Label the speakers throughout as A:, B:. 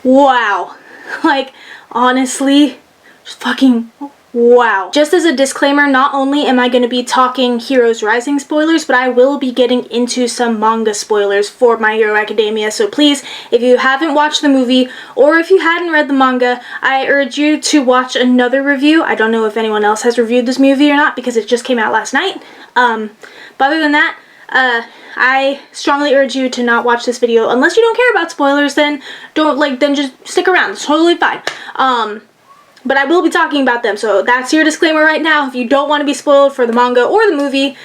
A: wow. Like, honestly, just fucking wow. Just as a disclaimer, not only am I going to be talking Heroes Rising spoilers, but I will be getting into some manga spoilers for My Hero Academia. So please, if you haven't watched the movie or if you hadn't read the manga, I urge you to watch another review. I don't know if anyone else has reviewed this movie or not because it just came out last night. But other than that, I strongly urge you to not watch this video unless you don't care about spoilers. Then then just stick around. It's totally fine. But I will be talking about them, so that's your disclaimer right now. If you don't want to be spoiled for the manga or the movie,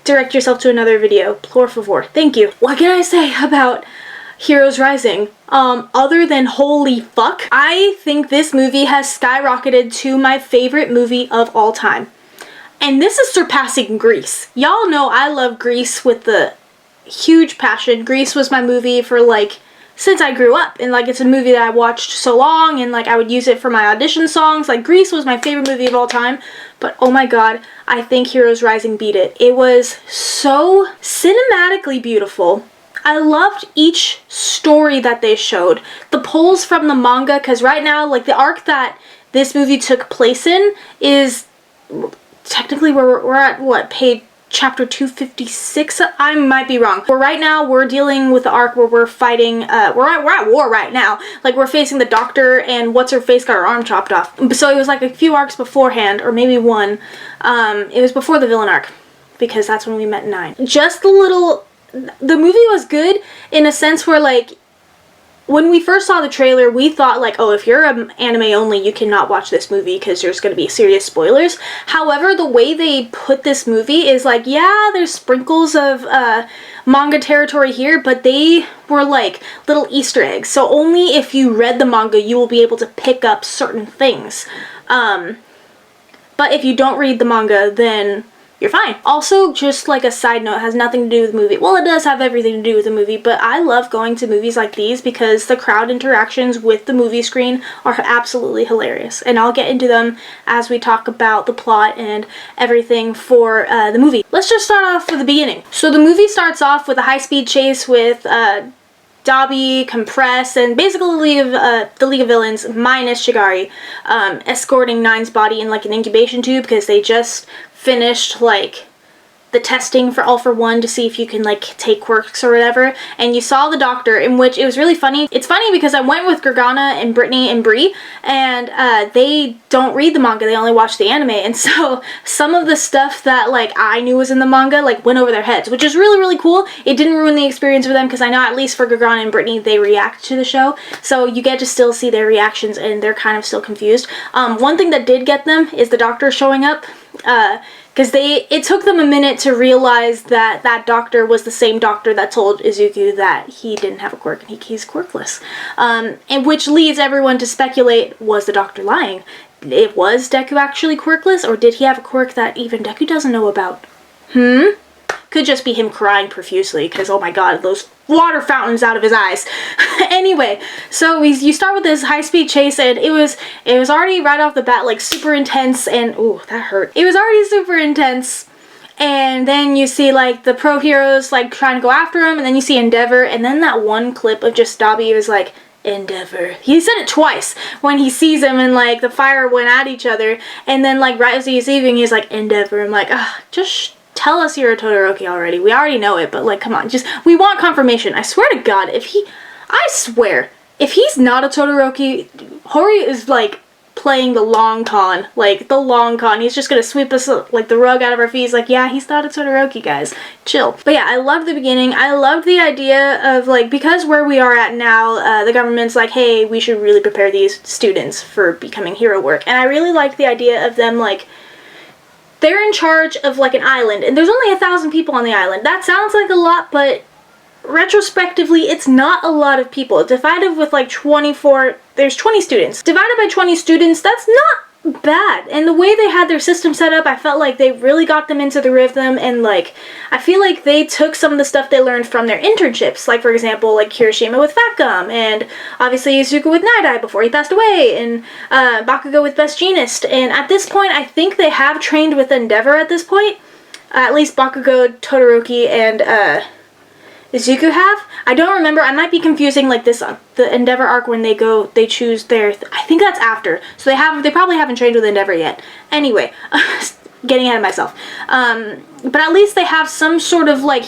A: direct yourself to another video. Por favor. Thank you. What can I say about Heroes Rising? Other than holy fuck, I think this movie has skyrocketed to my favorite movie of all time. And this is surpassing Grease. Y'all know I love Grease with the huge passion. Grease was my movie for since I grew up, and it's a movie that I watched so long, and I would use it for my audition songs. Grease was my favorite movie of all time, but oh my god, I think Heroes Rising beat it. It was so cinematically beautiful. I loved each story that they showed. The pulls from the manga, because right now, the arc that this movie took place in is technically we're at what, chapter 256? I might be wrong. But right now we're dealing with the arc where we're fighting, we're at war right now. We're facing the doctor, and what's her face got her arm chopped off. So it was a few arcs beforehand, or maybe one. It was before the villain arc, because that's when we met 9. Just the movie was good in a sense where when we first saw the trailer, we thought oh, if you're anime only, you cannot watch this movie because there's going to be serious spoilers. However, the way they put this movie is yeah, there's sprinkles of manga territory here, but they were little Easter eggs. So only if you read the manga, you will be able to pick up certain things. But if you don't read the manga, then you're fine. Also, just a side note, has nothing to do with the movie. Well, it does have everything to do with the movie, but I love going to movies like these because the crowd interactions with the movie screen are absolutely hilarious. And I'll get into them as we talk about the plot and everything for the movie. Let's just start off with the beginning. So the movie starts off with a high-speed chase with Dabi, Compress, and basically the League of Villains minus Shigari escorting Nine's body in an incubation tube because they just finished the testing for All for One to see if you can take quirks or whatever, and you saw the doctor, in which it was really funny. It's funny because I went with Gargana and Brittany and Bree, and they don't read the manga, they only watch the anime, and so some of the stuff that I knew was in the manga went over their heads, which is really, really cool. It didn't ruin the experience for them because I know at least for Gargana and Brittany they react to the show, so you get to still see their reactions and they're kind of still confused. One thing that did get them is the doctor showing up, because it took them a minute to realize that that doctor was the same doctor that told Izuku that he didn't have a quirk and he's quirkless. And which leads everyone to speculate, was the doctor lying? Was Deku actually quirkless, or did he have a quirk that even Deku doesn't know about? Could just be him crying profusely, because oh my god, those water fountains out of his eyes. Anyway, so you start with this high-speed chase, and it was already right off the bat super intense, and ooh, that hurt. It was already super intense, and then you see the pro heroes trying to go after him, and then you see Endeavor, and then that one clip of just Dabi was Endeavor. He said it twice when he sees him, and the fire went at each other, and then right as he's leaving, he's Endeavor. I'm just tell us you're a Todoroki already. We already know it, but come on, we want confirmation. I swear to god, if he's not a Todoroki, Hori is playing the long con. The long con. He's just gonna sweep us the rug out of our feet. He's yeah, he's not a Todoroki, guys. Chill. But yeah, I love the beginning. I love the idea of because where we are at now, the government's hey, we should really prepare these students for becoming hero work. And I really like the idea of them they're in charge of an island, and there's only 1,000 people on the island. That sounds like a lot, but retrospectively, it's not a lot of people. Divided with 24, there's 20 students. Divided by 20 students, that's not bad. And the way they had their system set up, I felt they really got them into the rhythm, and I feel they took some of the stuff they learned from their internships. For example, Kirishima with Fat Gum, and obviously Izuku with Night Eye before he passed away, and Bakugo with Best Jeanist. And at this point, I think they have trained with Endeavor at this point. At least Bakugo, Todoroki, and Izuku have. I don't remember. I might be confusing like this the Endeavor arc when they choose their. I think that's after. So they probably haven't trained with Endeavor yet. Anyway, getting ahead of myself. But at least they have some sort of like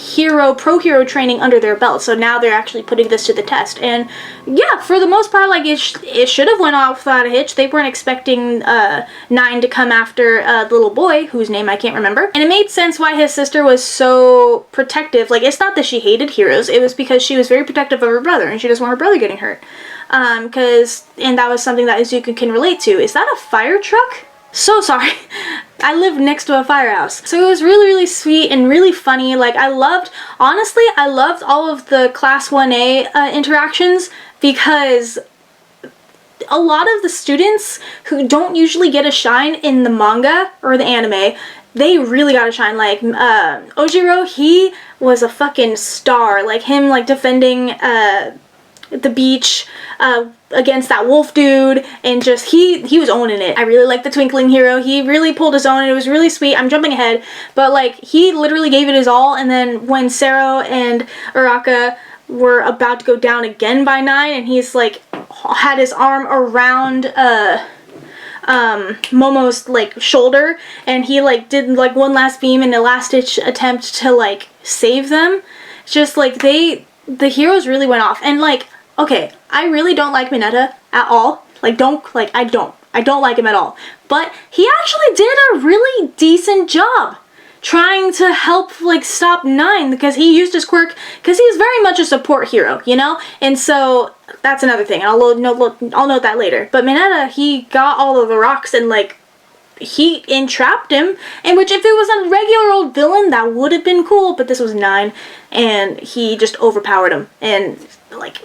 A: pro hero training under their belt. So now they're actually putting this to the test. And yeah, for the most part, like it should have went off without a hitch. They weren't expecting 9 to come after the little boy whose name I can't remember. And it made sense why his sister was so protective. Like, it's not that she hated heroes. It was because she was very protective of her brother and she doesn't want her brother getting hurt. And that was something that Izuku can relate to. Is that a fire truck? So sorry. I live next to a firehouse. So it was really, really sweet and really funny. Like, honestly, I loved all of the Class 1A interactions, because a lot of the students who don't usually get a shine in the manga or the anime, they really got a shine. Like, Ojiro, he was a fucking star. Like, him, like, defending the beach against that wolf dude, and just he was owning it. I really like the Twinkling Hero. He really pulled his own and it was really sweet. I'm jumping ahead, but like, he literally gave it his all. And then when Sero and Uraka were about to go down again by 9, and he's like had his arm around Momo's like shoulder, and he like did like one last beam in a last ditch attempt to like save them. Just like the heroes really went off. And like, okay, I really don't like Mineta at all. Like, I don't like him at all. But he actually did a really decent job trying to help, like, stop 9, because he used his quirk, because he's very much a support hero, you know? And so, that's another thing. I'll note that later. But Mineta, he got all of the rocks and, like, he entrapped him, and which, if it was a regular old villain, that would have been cool, but this was 9, and he just overpowered him. And, like,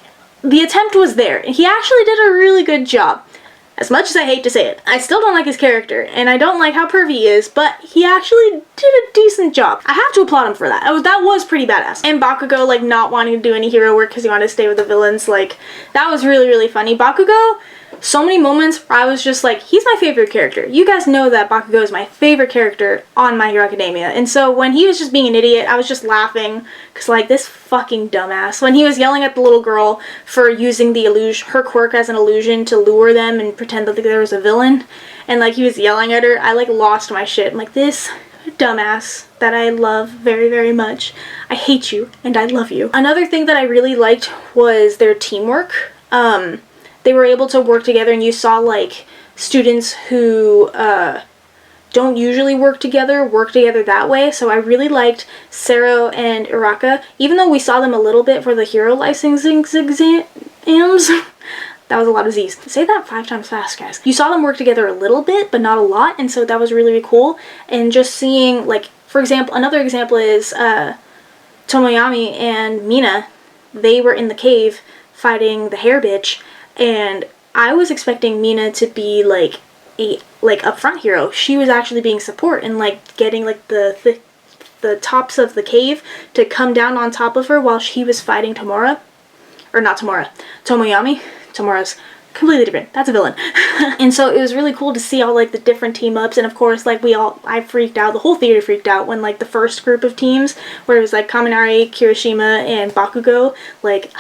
A: the attempt was there, and he actually did a really good job. As much as I hate to say it, I still don't like his character, and I don't like how pervy he is, but he actually did a decent job. I have to applaud him for that. That was pretty badass. And Bakugo, like, not wanting to do any hero work because he wanted to stay with the villains, like, that was really, really funny. Bakugo, so many moments where I was just like, he's my favorite character. You guys know that Bakugo is my favorite character on My Hero Academia. And so when he was just being an idiot, I was just laughing, because like, this fucking dumbass. When he was yelling at the little girl for using her quirk as an illusion to lure them and pretend that there was a villain, and like he was yelling at her, I like lost my shit. I'm like, this dumbass that I love very, very much. I hate you and I love you. Another thing that I really liked was their teamwork. They were able to work together, and you saw like students who don't usually work together that way. So I really liked Sero and Uraka, even though we saw them a little bit for the hero licensing exams. That was a lot of Z's. Say that 5 times fast, guys. You saw them work together a little bit, but not a lot, and so that was really, really cool. And just seeing, like, for example, another example is Tomoyami and Mina. They were in the cave fighting the hair bitch, and I was expecting Mina to be like a upfront hero. She was actually being support and like getting like the tops of the cave to come down on top of her while she was fighting Tomoyami. Tomora's completely different. That's a villain. And so it was really cool to see all like the different team ups, and of course like I freaked out, the whole theater freaked out when like the first group of teams where it was like Kaminari, Kirishima, and Bakugo, like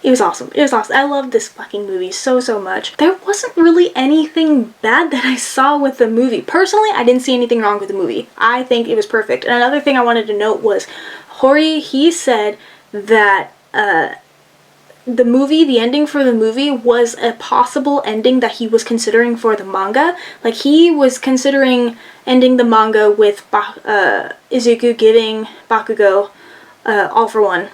A: it was awesome. It was awesome. I loved this fucking movie so, so much. There wasn't really anything bad that I saw with the movie. Personally, I didn't see anything wrong with the movie. I think it was perfect. And another thing I wanted to note was Hori, he said that the ending for the movie was a possible ending that he was considering for the manga. Like, he was considering ending the manga with Izuku giving Bakugo all for one.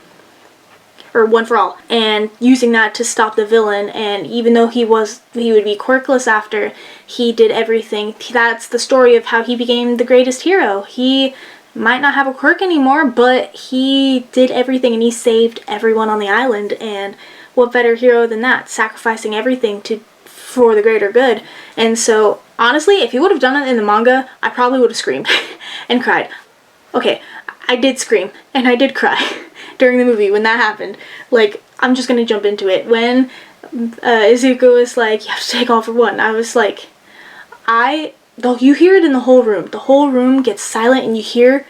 A: Or one for all, and using that to stop the villain. And even though he would be quirkless after, he did everything. That's the story of how he became the greatest hero. He might not have a quirk anymore, but he did everything and he saved everyone on the island. And what better hero than that? Sacrificing everything for the greater good. And so honestly, if he would have done it in the manga, I probably would have screamed and cried. Okay, I did scream and I did cry during the movie when that happened. Like, I'm just gonna jump into it. When Izuku was like, you have to take all for one, I was like, you hear it in the whole room. The whole room gets silent and you hear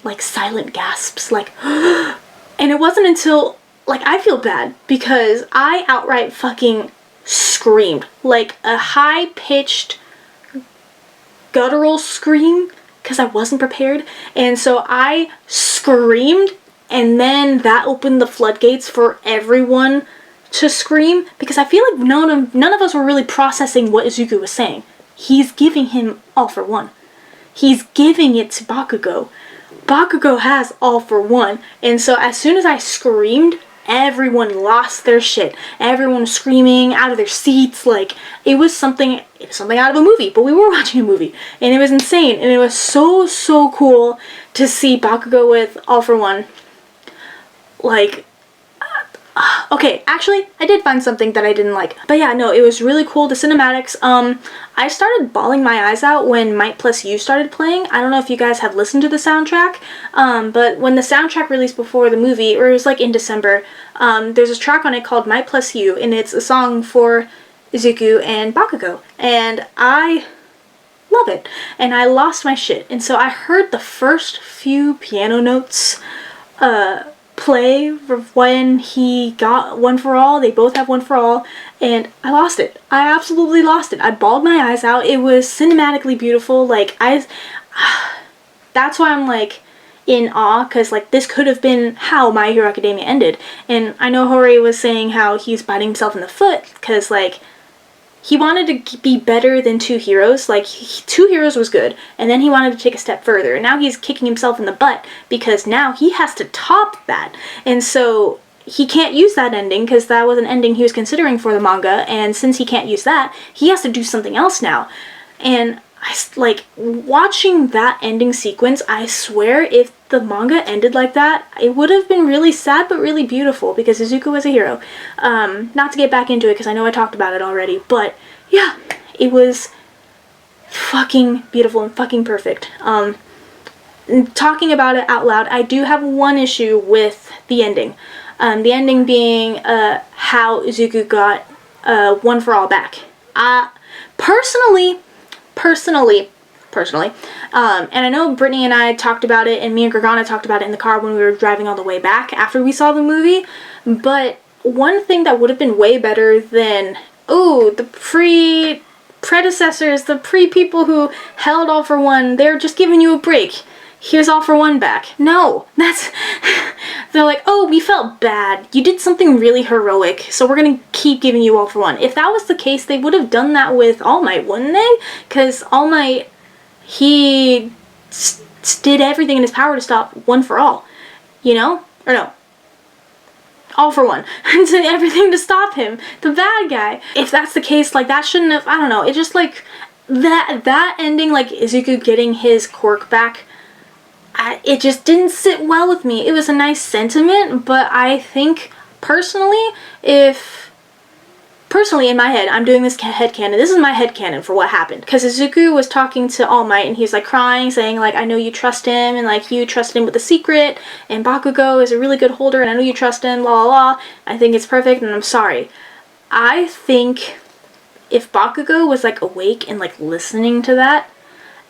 A: like silent gasps, like And it wasn't until, like, I feel bad because I outright fucking screamed. Like a high-pitched guttural scream because I wasn't prepared. And so I screamed, and then that opened the floodgates for everyone to scream because I feel like none of us were really processing what Izuku was saying. He's giving him all for one. He's giving it to Bakugo. Bakugo has all for one. And so as soon as I screamed, everyone lost their shit. Everyone was screaming out of their seats. Like, it was something out of a movie, but we were watching a movie. And it was insane. And it was so cool to see Bakugo with all for one. Like, okay, actually, I did find something that I didn't like. But yeah, no, it was really cool. The cinematics, I started bawling my eyes out when Might Plus You started playing. I don't know if you guys have listened to the soundtrack, but when the soundtrack released before the movie, or it was like in December, there's a track on it called Might Plus You, and it's a song for Izuku and Bakugo. And I love it. And I lost my shit. And so I heard the first few piano notes, play when he got One for All. They both have One for All, and I lost it. I absolutely lost it. I bawled my eyes out. It was cinematically beautiful. Like, that's why I'm like in awe, because like this could have been how My Hero Academia ended. And I know Hori was saying how he's biting himself in the foot because like he wanted to be better than Two Heroes. Like, Two Heroes was good, and then he wanted to take a step further. And now he's kicking himself in the butt because now he has to top that. And so he can't use that ending because that was an ending he was considering for the manga. And since he can't use that, he has to do something else now. And like, watching that ending sequence, I swear if the manga ended like that, it would have been really sad but really beautiful because Izuku was a hero. Not to get back into it because I know I talked about it already, but yeah, it was fucking beautiful and fucking perfect. Talking about it out loud, I do have one issue with the ending. The ending being how Izuku got One for All back. Personally, and I know Brittany and I talked about it, and me and Gargana talked about it in the car when we were driving all the way back after we saw the movie, but one thing that would have been way better than, the predecessors, the people who held All for One, they're just giving you a break. Here's All for One back. No, they're like, we felt bad. You did something really heroic, so we're gonna keep giving you All for One. If that was the case, they would have done that with All Might, wouldn't they? Because All Might, he did everything in his power to stop One for All, you know? Or no. All for One. Did everything to stop him, the bad guy. If that's the case, like, that shouldn't have, I don't know, it just, like, that ending, like, Izuku getting his quirk back, it just didn't sit well with me. It was a nice sentiment, but I think, personally, in my head, I'm doing this headcanon. This is my headcanon for what happened. Because Izuku was talking to All Might, and he's, like, crying, saying, like, I know you trust him, and, like, you trust him with a secret, and Bakugo is a really good holder, and I know you trust him, la la la. I think it's perfect, and I'm sorry. I think if Bakugo was, like, awake and, like, listening to that,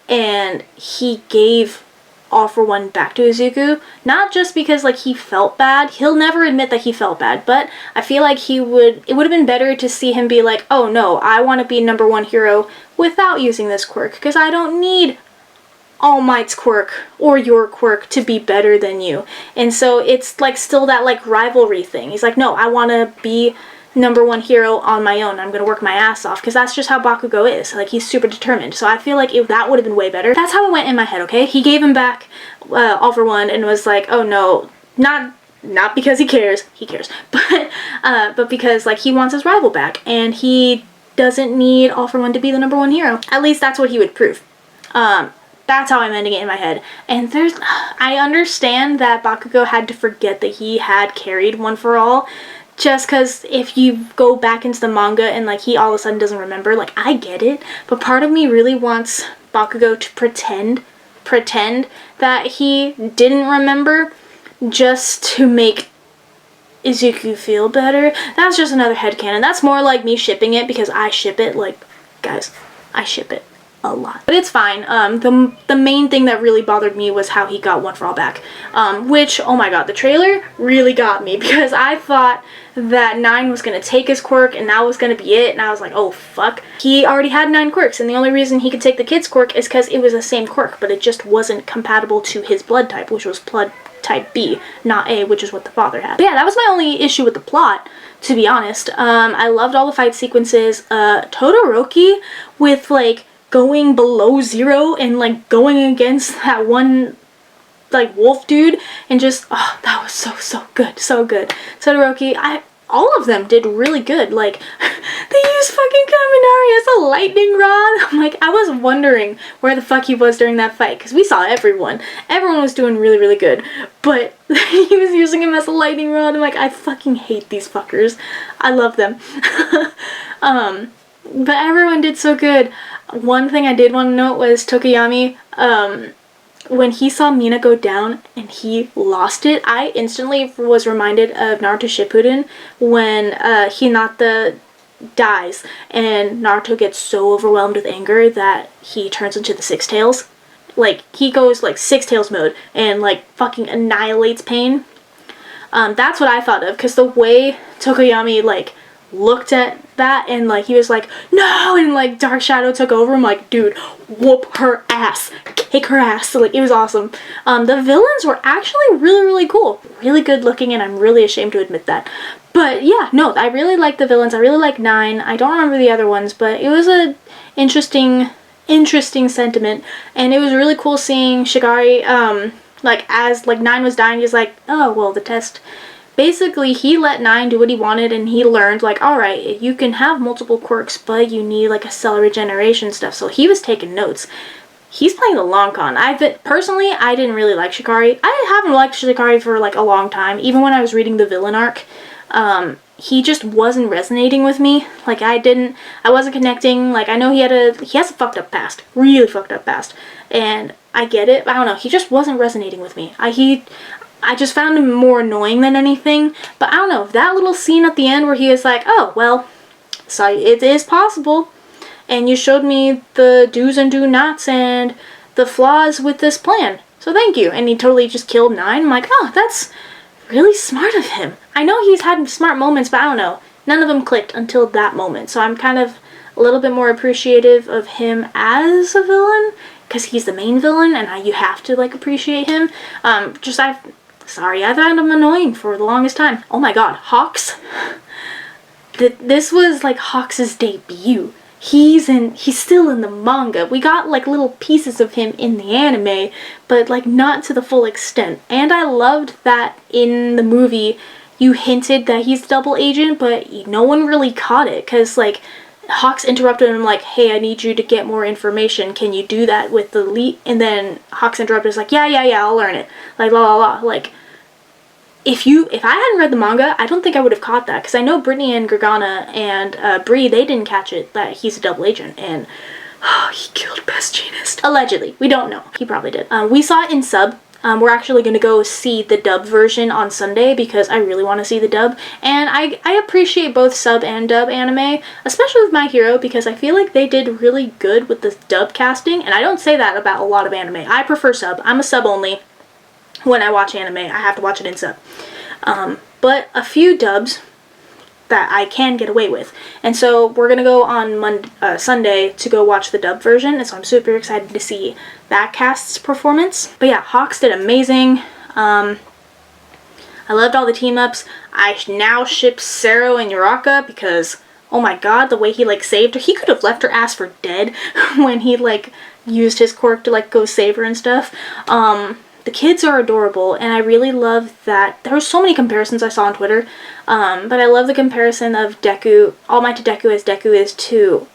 A: and he gave All for One back to Izuku, not just because like he felt bad, he'll never admit that he felt bad, but I feel like it would have been better to see him be like, oh no, I want to be #1 hero without using this quirk, because I don't need All Might's quirk or your quirk to be better than you. And so it's like still that like rivalry thing. He's like, no, I want to be #1 hero on my own. I'm gonna work my ass off, because that's just how Bakugo is. Like, he's super determined. So I feel like that would have been way better. That's how it went in my head, okay? He gave him back All for One and was like, oh no, not because he cares, but because like he wants his rival back, and he doesn't need All for One to be the #1 hero. At least that's what he would prove. That's how I'm ending it in my head. And I understand that Bakugo had to forget that he had carried One for All, just because if you go back into the manga and like he all of a sudden doesn't remember, like, I get it, but part of me really wants Bakugo to pretend that he didn't remember just to make Izuku feel better. That's just another headcanon. That's more like me shipping it, because I ship it. Like, guys, I ship it. a lot. But it's fine. The main thing that really bothered me was how he got One For All back. Which, oh my god, the trailer really got me because I thought that 9 was going to take his quirk and that was going to be it, and I was like, oh fuck. He already had 9 quirks, and the only reason he could take the kid's quirk is because it was the same quirk, but it just wasn't compatible to his blood type, which was blood type B, not A, which is what the father had. But yeah, that was my only issue with the plot, to be honest. I loved all the fight sequences. Todoroki with like going below 0 and like going against that one like wolf dude and just, oh, that was so good, so good. Todoroki, all of them did really good. Like, they used fucking Kaminari as a lightning rod. I'm like, I was wondering where the fuck he was during that fight, because we saw everyone was doing really good, but he was using him as a lightning rod. I'm like, I fucking hate these fuckers. I love them. But everyone did so good. One thing I did want to note was Tokoyami, when he saw Mina go down and he lost it, I instantly was reminded of Naruto Shippuden when Hinata dies and Naruto gets so overwhelmed with anger that he turns into the Six Tails. Like, he goes like Six Tails mode and like fucking annihilates pain. That's what I thought of, because the way Tokoyami like looked at that and like he was like, no, and like Dark Shadow took over. I'm like, dude, whoop her ass, kick her ass. So like, it was awesome. The villains were actually really cool, really good looking, and I'm really ashamed to admit that. But yeah, no, I really like the villains. I really like 9. I don't remember the other ones, but it was a interesting sentiment, and it was really cool seeing Shigari like as like 9 was dying. He's like, oh well, the test. Basically, he let 9 do what he wanted, and he learned, like, alright, you can have multiple quirks, but you need, like, a cell regeneration stuff. So he was taking notes. He's playing the long con. Personally, I didn't really like Shikari. I haven't liked Shikari for, like, a long time. Even when I was reading the villain arc, he just wasn't resonating with me. Like, I wasn't connecting. Like, I know he has a fucked up past. Really fucked up past. And I get it. I don't know. He just wasn't resonating with me. I just found him more annoying than anything. But I don't know, that little scene at the end where he was like, oh, well, so it is possible. And you showed me the do's and do nots and the flaws with this plan. So thank you. And he totally just killed 9. I'm like, oh, that's really smart of him. I know he's had smart moments, but I don't know. None of them clicked until that moment. So I'm kind of a little bit more appreciative of him as a villain, because he's the main villain and you have to, like, appreciate him. I found him annoying for the longest time. Oh my god, Hawks. This was like Hawks' debut. He's still in the manga. We got like little pieces of him in the anime, but like not to the full extent. And I loved that in the movie you hinted that he's a double agent, but no one really caught it, because like Hawks interrupted him like, hey, I need you to get more information. Can you do that with the lead? And then Hawks interrupted us like, yeah, I'll learn it. Like, la. Like, if I hadn't read the manga, I don't think I would have caught that, because I know Brittany and Gargana and Bree, they didn't catch it, that he's a double agent, and he killed Best Jeanist. Allegedly. We don't know. He probably did. We saw it in sub. We're actually going to go see the dub version on Sunday, because I really want to see the dub, and I appreciate both sub and dub anime, especially with My Hero, because I feel like they did really good with the dub casting, and I don't say that about a lot of anime. I prefer sub. I'm a sub only. When I watch anime, I have to watch it in sub. But a few dubs that I can get away with. And so we're going to go on Sunday to go watch the dub version. And so I'm super excited to see that cast's performance. But yeah, Hawks did amazing. I loved all the team-ups. I now ship Sero and Uraka because, oh my god, the way he like saved her. He could have left her ass for dead when he like used his quirk to like go save her and stuff. The kids are adorable, and I really love that. There were so many comparisons I saw on Twitter, but I love the comparison of Deku, All Might to Deku as Deku is to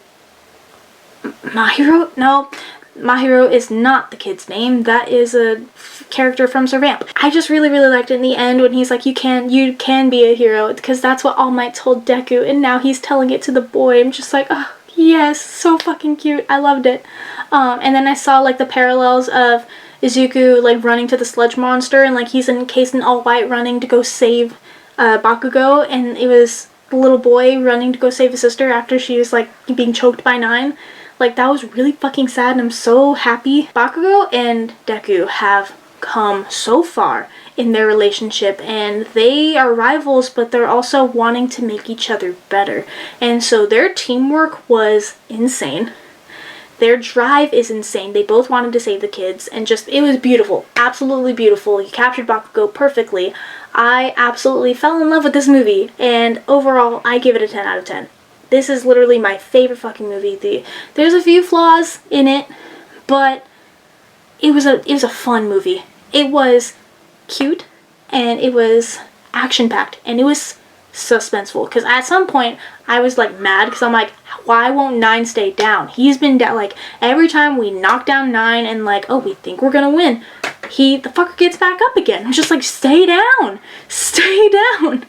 A: Mahiro? No, Mahiro is not the kid's name. That is a character from Servamp. I just really liked it in the end when he's like, you can be a hero, because that's what All Might told Deku, and now he's telling it to the boy. I'm just like, oh, yes, so fucking cute. I loved it. And then I saw like the parallels of Izuku like running to the sludge monster, and like he's encased in all white running to go save Bakugo, and it was the little boy running to go save his sister after she was like being choked by 9. Like, that was really fucking sad, and I'm so happy. Bakugo and Deku have come so far in their relationship, and they are rivals, but they're also wanting to make each other better. And so their teamwork was insane. Their drive is insane. They both wanted to save the kids, and just, it was beautiful. Absolutely beautiful. You captured Bakugo perfectly. I absolutely fell in love with this movie, and overall, I give it a 10 out of 10. This is literally my favorite fucking movie. There's a few flaws in it, but it was a fun movie. It was cute, and it was action-packed, and it was suspenseful, because at some point I was like mad, because I'm like, why won't 9 stay down? He's been down, like, every time we knock down 9 and like, oh, we think we're gonna win, the fucker gets back up again. I'm just like, stay down, stay down.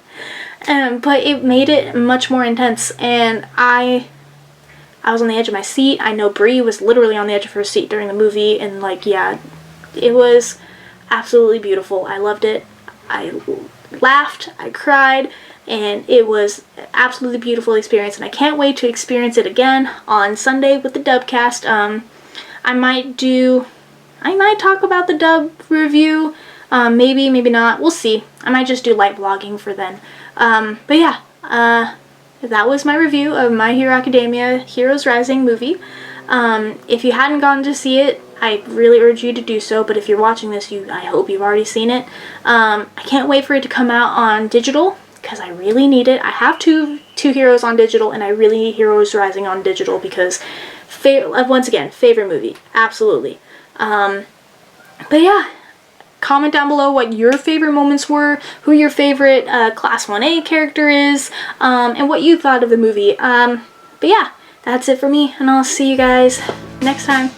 A: But it made it much more intense, and I was on the edge of my seat. I know Brie was literally on the edge of her seat during the movie, and like, yeah, it was absolutely beautiful. I loved it. I laughed, I cried, and it was an absolutely beautiful experience, and I can't wait to experience it again on Sunday with the dubcast. I might talk about the dub review, maybe not, we'll see. I might just do light vlogging for then. But yeah, that was my review of My Hero Academia Heroes Rising movie. If you hadn't gone to see it, I really urge you to do so, but if you're watching this, I hope you've already seen it. I can't wait for it to come out on digital, because I really need it. I have two Heroes on digital, and I really need Heroes Rising on digital, because, once again, favorite movie, absolutely. But yeah, comment down below what your favorite moments were, who your favorite Class 1A character is, and what you thought of the movie. But yeah, that's it for me, and I'll see you guys next time.